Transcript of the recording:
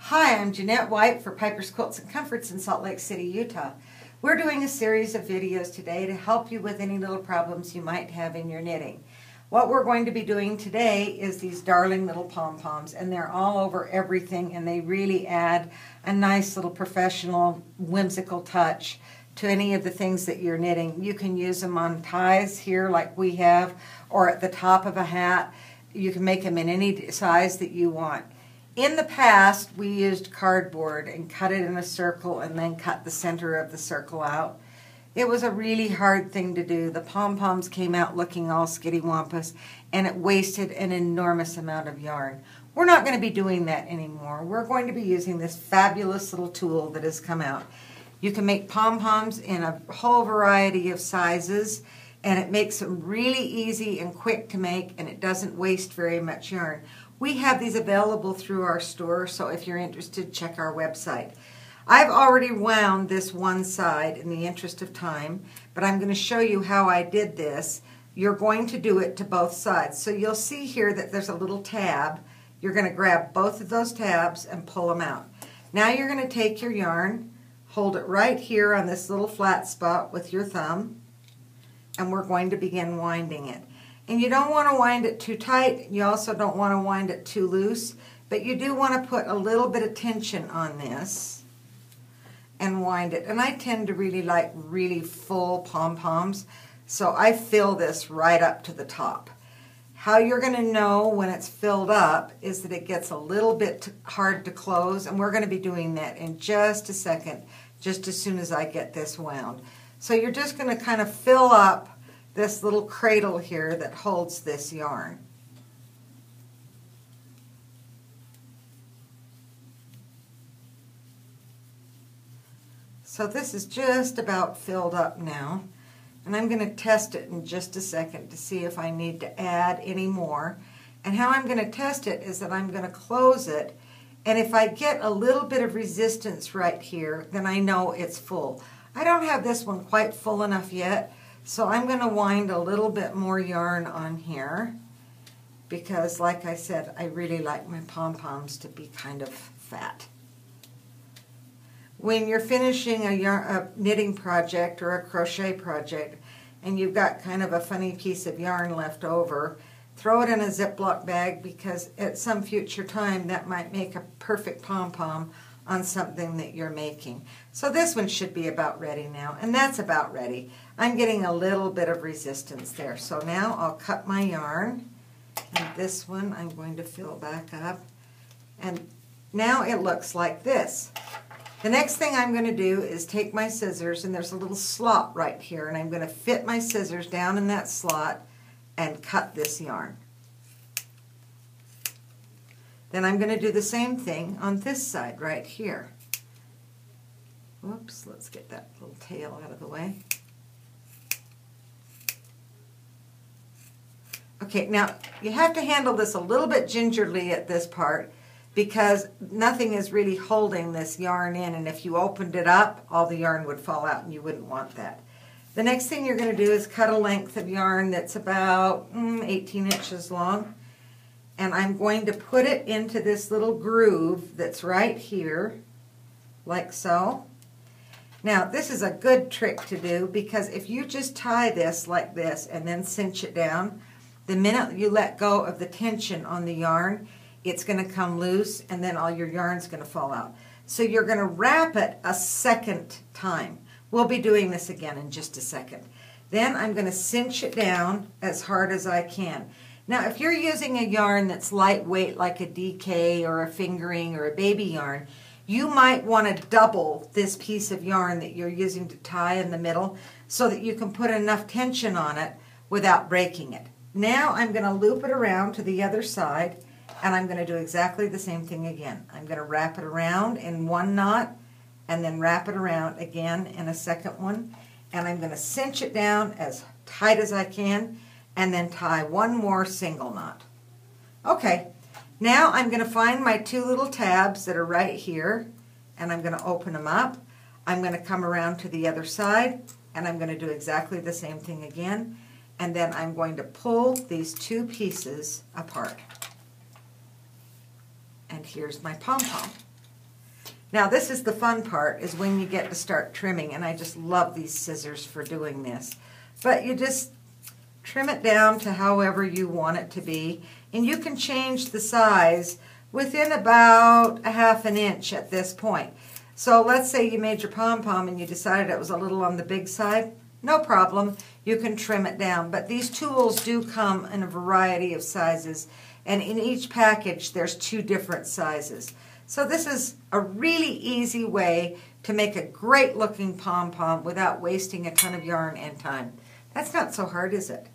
Hi, I'm Jeanette White for Piper's Quilts and Comforts in Salt Lake City, Utah. We're doing a series of videos today to help you with any little problems you might have in your knitting. What we're going to be doing today is these darling little pom-poms, and they're all over everything, and they really add a nice little professional, whimsical touch to any of the things that you're knitting. You can use them on ties here like we have, or at the top of a hat. You can make them in any size that you want. In the past, we used cardboard and cut it in a circle and then cut the center of the circle out. It was a really hard thing to do. The pom-poms came out looking all skitty-wampus, and it wasted an enormous amount of yarn. We're not going to be doing that anymore. We're going to be using this fabulous little tool that has come out. You can make pom-poms in a whole variety of sizes, and it makes them really easy and quick to make, and it doesn't waste very much yarn. We have these available through our store, so if you're interested, check our website. I've already wound this one side in the interest of time, but I'm going to show you how I did this. You're going to do it to both sides. So you'll see here that there's a little tab. You're going to grab both of those tabs and pull them out. Now you're going to take your yarn, hold it right here on this little flat spot with your thumb, and we're going to begin winding it. And you don't want to wind it too tight. You also don't want to wind it too loose, but you do want to put a little bit of tension on this and wind it. And I tend to really like really full pom-poms, so I fill this right up to the top. How you're going to know when it's filled up is that it gets a little bit hard to close, and we're going to be doing that in just a second, just as soon as I get this wound. So you're just going to kind of fill up this little cradle here that holds this yarn. So this is just about filled up now, and I'm going to test it in just a second to see if I need to add any more. And how I'm going to test it is that I'm going to close it, and if I get a little bit of resistance right here, then I know it's full. I don't have this one quite full enough yet, so I'm going to wind a little bit more yarn on here because, like I said, I really like my pom-poms to be kind of fat. When you're finishing a knitting project or a crochet project and you've got kind of a funny piece of yarn left over, throw it in a Ziploc bag because at some future time that might make a perfect pom-pom on something that you're making. So this one should be about ready now, and that's about ready. I'm getting a little bit of resistance there. So now I'll cut my yarn, and this one I'm going to fill back up, and now it looks like this. The next thing I'm going to do is take my scissors, and there's a little slot right here, and I'm going to fit my scissors down in that slot and cut this yarn. Then I'm going to do the same thing on this side right here. Whoops, let's get that little tail out of the way. Okay, now you have to handle this a little bit gingerly at this part because nothing is really holding this yarn in, and if you opened it up, all the yarn would fall out and you wouldn't want that. The next thing you're going to do is cut a length of yarn that's about 18 inches long. And I'm going to put it into this little groove that's right here, like so. Now, this is a good trick to do because if you just tie this like this and then cinch it down, the minute you let go of the tension on the yarn, it's going to come loose and then all your yarn's going to fall out. So you're going to wrap it a second time. We'll be doing this again in just a second. Then I'm going to cinch it down as hard as I can. Now, if you're using a yarn that's lightweight like a DK or a fingering or a baby yarn, you might want to double this piece of yarn that you're using to tie in the middle so that you can put enough tension on it without breaking it. Now I'm going to loop it around to the other side, and I'm going to do exactly the same thing again. I'm going to wrap it around in one knot and then wrap it around again in a second one, and I'm going to cinch it down as tight as I can and then tie one more single knot. Okay, now I'm going to find my two little tabs that are right here, and I'm going to open them up. I'm going to come around to the other side, and I'm going to do exactly the same thing again, and then I'm going to pull these two pieces apart. And here's my pom-pom. Now this is the fun part, is when you get to start trimming, and I just love these scissors for doing this. But you just trim it down to however you want it to be, and you can change the size within about a ½ an inch at this point. So let's say you made your pom-pom and you decided it was a little on the big side. No problem, you can trim it down. But these tools do come in a variety of sizes, and in each package there's 2 different sizes. So this is a really easy way to make a great looking pom-pom without wasting a ton of yarn and time. That's not so hard, is it?